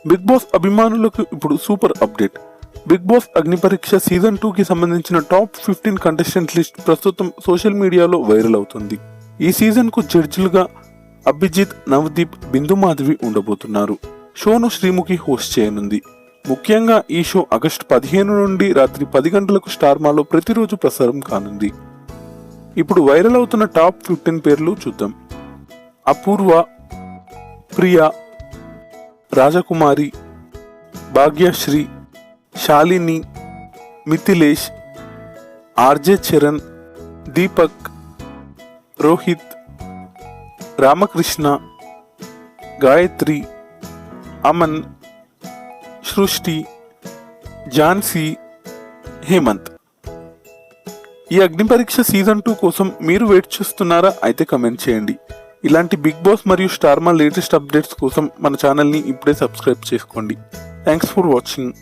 Big boss అభిమానులకు ఇప్పుడు super update. Big boss అగ్ని పరీక్ష సీజన్ 2 కి సంబంధించిన టాప్ 15 కంటెస్టెంట్ లిస్ట్ ప్రస్తుతం సోషల్ మీడియాలో వైరల్ అవుతుంది. ఈ సీజన్ కు జడ్జిలుగా అభిజిత్, నవదీప్, బిందు మాధవి ఉండబోతున్నారు. షోను శ్రీముఖి హోస్ట్ చేయనుంది. ముఖ్యంగా ఈ షో ఆగస్టు 15 నుండి రాత్రి 10 గంటలకు స్టార్ మాలో ప్రతిరోజు ప్రసారం కానుంది. ఇప్పుడు వైరల్ అవుతున్న టాప్ 15 పేర్లు చూద్దాం. అపూర్వ, ప్రియా, రాజకుమారి, భాగ్యశ్రీ, శాలిని, మిథిలేష్, ఆర్జే చరణ్, దీపక్, రోహిత్, రామకృష్ణ, గాయత్రి, అమన్, సృష్టి, ఝాన్సీ, హేమంత్. ఈ అగ్ని పరీక్ష సీజన్ 2 కోసం మీరు వెయిట్ చేస్తున్నారా? అయితే కమెంట్ చేయండి. ఇలాంటి బిగ్ బాస్ మరియు స్టార్ మా లేటెస్ట్ అప్డేట్స్ కోసం మన ఛానల్ని ఇప్పుడే సబ్స్క్రైబ్ చేసుకోండి. Thanks for watching.